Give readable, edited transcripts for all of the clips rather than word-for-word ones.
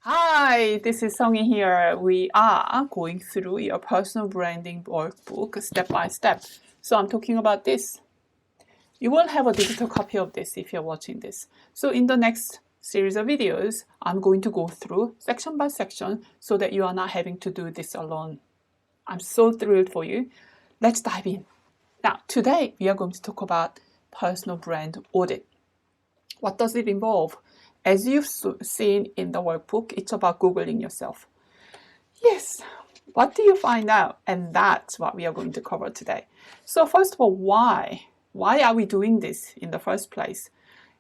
Hi, this is Songy here. We are going through your personal branding workbook step by step. So I'm talking about this. You will have a digital copy of this if you're watching this. So in the next series of videos, I'm going to go through section by section so that you are not having to do this alone. I'm so thrilled for you. Let's dive in. Now, today we are going to talk about personal brand audit. What does it involve? As you've seen in the workbook, it's about Googling yourself. Yes, what do you find out? And that's what we are going to cover today. So first of all, why? Why are we doing this in the first place?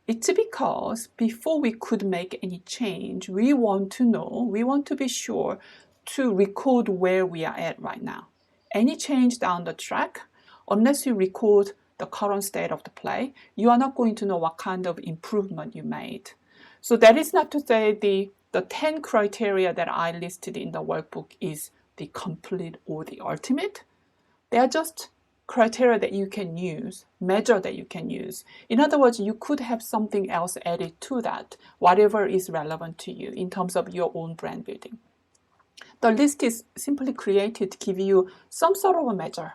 It's because before we could make any change, we want to be sure to record where we are at right now. Any change down the track, unless you record the current state of the play, you are not going to know what kind of improvement you made. So that is not to say the 10 criteria that I listed in the workbook is the complete or the ultimate. They are just criteria that you can use, measure that you can use. In other words, you could have something else added to that, whatever is relevant to you in terms of your own brand building. The list is simply created to give you some sort of a measure.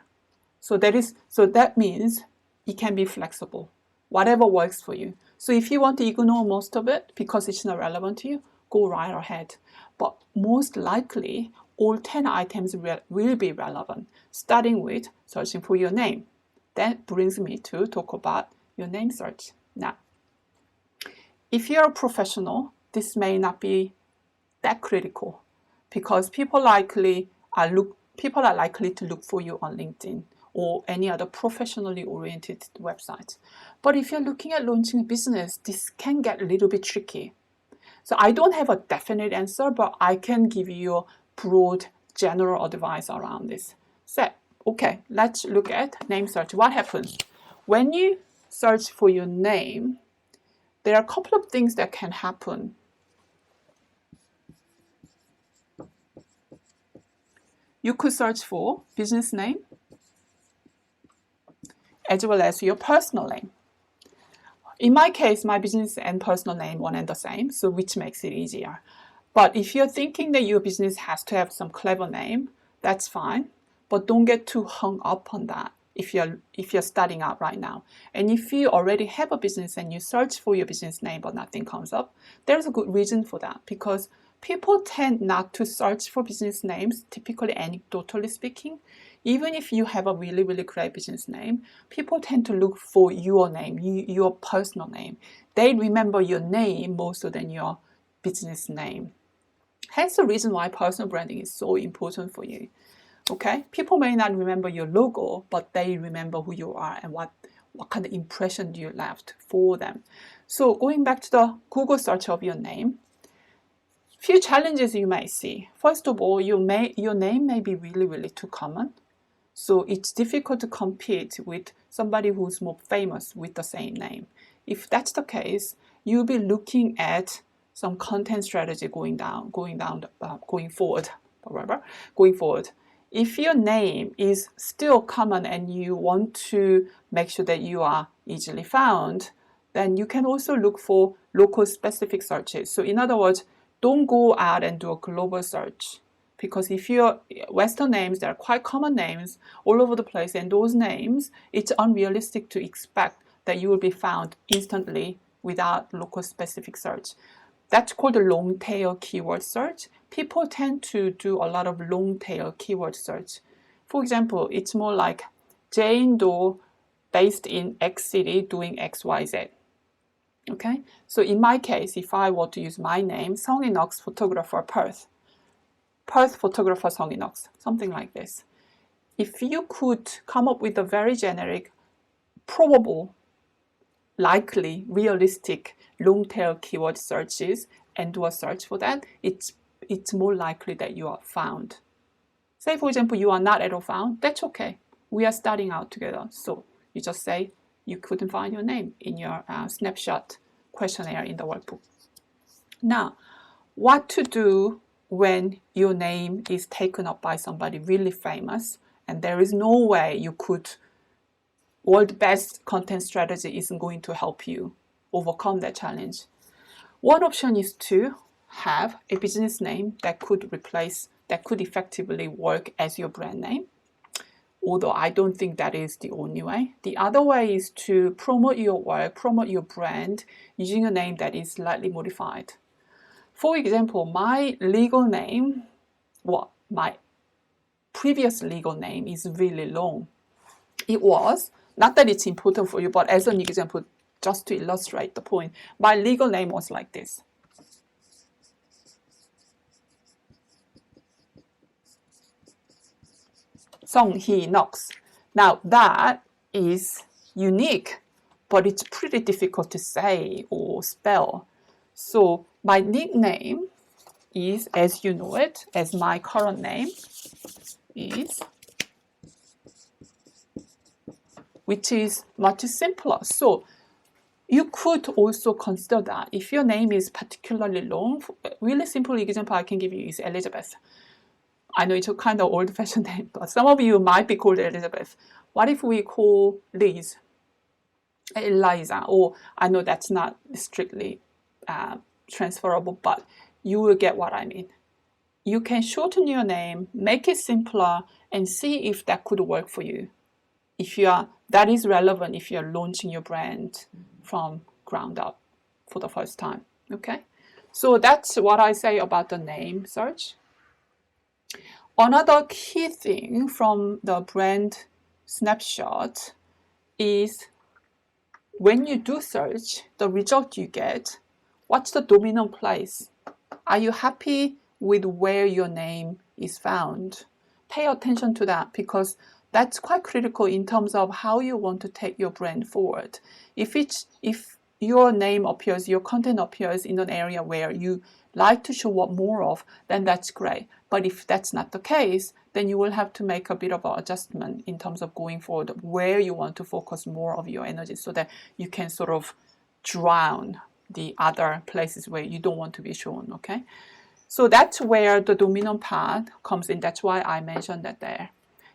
So that means it can be flexible, whatever works for you. So if you want to ignore most of it because it's not relevant to you, go right ahead. But most likely, all 10 items will be relevant, starting with searching for your name. That brings me to talk about your name search. Now, if you're a professional, this may not be that critical because people are likely to look for you on LinkedIn or any other professionally oriented website. But if you're looking at launching a business, this can get a little bit tricky. So I don't have a definite answer, but I can give you broad general advice around this. So, okay, let's look at name search. What happens? When you search for your name, there are a couple of things that can happen. You could search for business name as well as your personal name. In my case, my business and personal name one and the same, so which makes it easier. But if you're thinking that your business has to have some clever name, that's fine. But don't get too hung up on that if you're starting out right now. And if you already have a business and you search for your business name but nothing comes up, there's a good reason for that, because people tend not to search for business names, typically anecdotally speaking. Even if you have a really, really great business name, people tend to look for your name, your personal name. They remember your name more so than your business name. Hence the reason why personal branding is so important for you. Okay? People may not remember your logo, but they remember who you are and what kind of impression you left for them. So going back to the Google search of your name, few challenges you may see. First of all, your name may be really, really too common. So it's difficult to compete with somebody who's more famous with the same name. If that's the case, you'll be looking at some content strategy going forward. If your name is still common and you want to make sure that you are easily found, then you can also look for local specific searches. So in other words, don't go out and do a global search. Because if you're Western names, they're quite common names all over the place, and those names, it's unrealistic to expect that you will be found instantly without local specific search. That's called a long tail keyword search. People tend to do a lot of long tail keyword search. For example, it's more like Jane Doe based in X city doing XYZ. Okay, so in my case, if I were to use my name, Songy Knox, photographer, Perth photographer Songy Knox, something like this. If you could come up with a very generic, probable, likely, realistic, long tail keyword searches and do a search for that, it's more likely that you are found. Say, for example, you are not at all found, that's okay. We are starting out together. So you just say you couldn't find your name in your snapshot questionnaire in the workbook. Now, what to do when your name is taken up by somebody really famous and there is no way you could, world best content strategy isn't going to help you overcome that challenge. One option is to have a business name that could effectively work as your brand name. Although I don't think that is the only way. The other way is to promote your work, promote your brand using a name that is slightly modified. For example, my legal name, my previous legal name is really long. It was, not that it's important for you, but as an example, just to illustrate the point, my legal name was like this. Songy Knox. Now that is unique, but it's pretty difficult to say or spell. So my nickname is, as you know it, as my current name is, which is much simpler. So you could also consider that if your name is particularly long. Really simple example I can give you is Elizabeth. I know it's a kind of old-fashioned name, but some of you might be called Elizabeth. What if we call Liz, Eliza? Or I know that's not strictly transferable, but you will get what I mean. You can shorten your name, make it simpler, and see if that could work for you. If that is relevant if you're launching your brand from ground up for the first time. Okay, so that's what I say about the name search. Another key thing from the brand snapshot is when you do search, the result you get, what's the dominant place? Are you happy with where your name is found? Pay attention to that, because that's quite critical in terms of how you want to take your brand forward. If your name appears, your content appears in an area where you like to show up more of, then that's great. But if that's not the case, then you will have to make a bit of an adjustment in terms of going forward, where you want to focus more of your energy so that you can sort of drown the other places where you don't want to be shown, okay? So that's where the dominant part comes in. That's why I mentioned that there.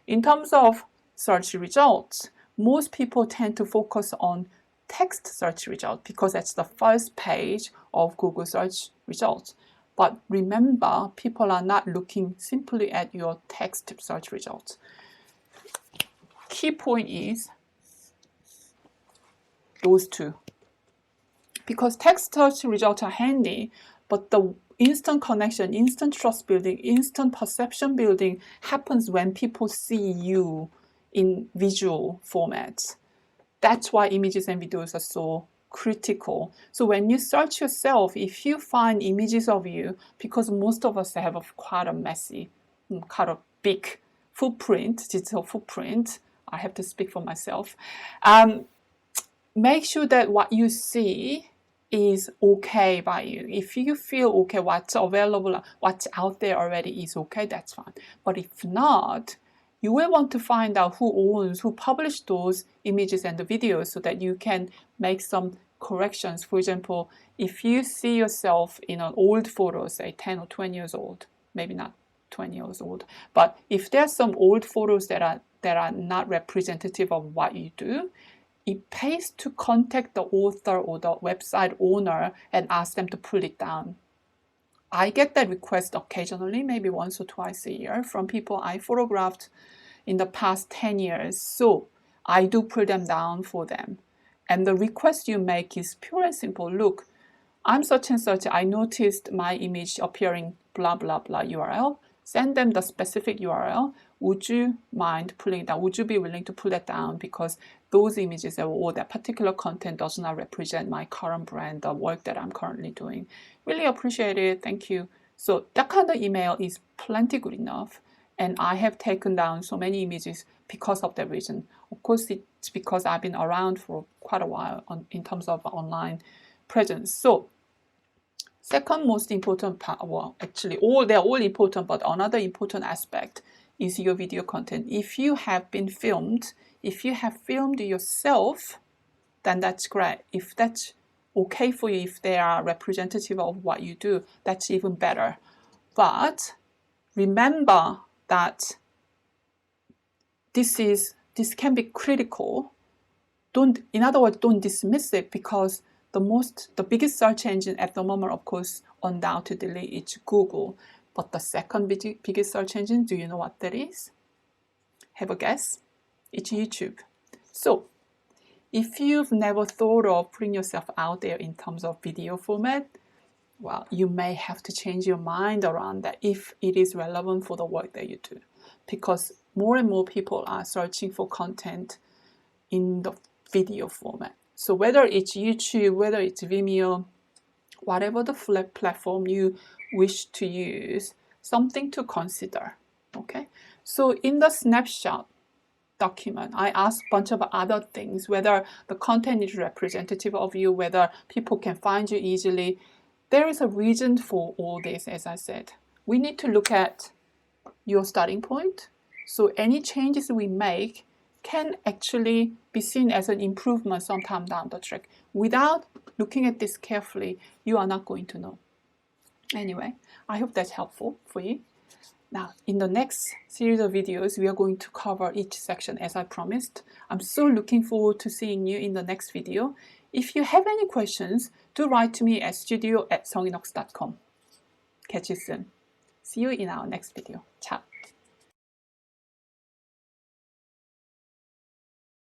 In terms of search results, most people tend to focus on text search results because that's the first page of Google search results. But remember, people are not looking simply at your text search results. Key point is those two. Because text search results are handy, but the instant connection, instant trust building, instant perception building happens when people see you in visual formats. That's why images and videos are so critical. So when you search yourself, if you find images of you, because most of us have quite a messy, quite a big footprint, digital footprint, I have to speak for myself, make sure that what you see is okay by you. If you feel okay, what's available, what's out there already is okay, that's fine. But if not, you will want to find out who published those images and the videos so that you can make some corrections. For example, if you see yourself in an old photo, say 10 or 20 years old, maybe not 20 years old, but if there's some old photos that are not representative of what you do, it pays to contact the author or the website owner and ask them to pull it down. I get that request occasionally, maybe once or twice a year, from people I photographed in the past 10 years. So I do pull them down for them. And the request you make is pure and simple. Look, I'm such and such. I noticed my image appearing blah, blah, blah URL. Send them the specific URL. Would you mind pulling it down? Would you be willing to pull that down? Because those images or that particular content does not represent my current brand, the work that I'm currently doing. Really appreciate it. Thank you. So that kind of email is plenty good enough. And I have taken down so many images because of that reason. Of course, it's because I've been around for quite a while in terms of online presence. So second most important part, well, actually, they're all important, but another important aspect is your video content. If you have been filmed, if you have filmed yourself, then that's great. If that's okay for you, if they are representative of what you do, that's even better. But remember that this can be critical. In other words, don't dismiss it, because the biggest search engine at the moment, of course, undoubtedly it's Google. But the second biggest search engine, do you know what that is? Have a guess? It's YouTube. So if you've never thought of putting yourself out there in terms of video format, well, you may have to change your mind around that if it is relevant for the work that you do. Because more and more people are searching for content in the video format. So whether it's YouTube, whether it's Vimeo, whatever the platform you wish to use, something to consider. Okay, so in the snapshot document, I asked a bunch of other things, whether the content is representative of you, whether people can find you easily. There is a reason for all this, as I said. We need to look at your starting point. So any changes we make can actually be seen as an improvement sometime down the track. Without looking at this carefully, you are not going to know. Anyway, I hope that's helpful for you. Now, in the next series of videos, we are going to cover each section as I promised. I'm so looking forward to seeing you in the next video. If you have any questions, do write to me at studio@songynox.com. Catch you soon. See you in our next video. Ciao.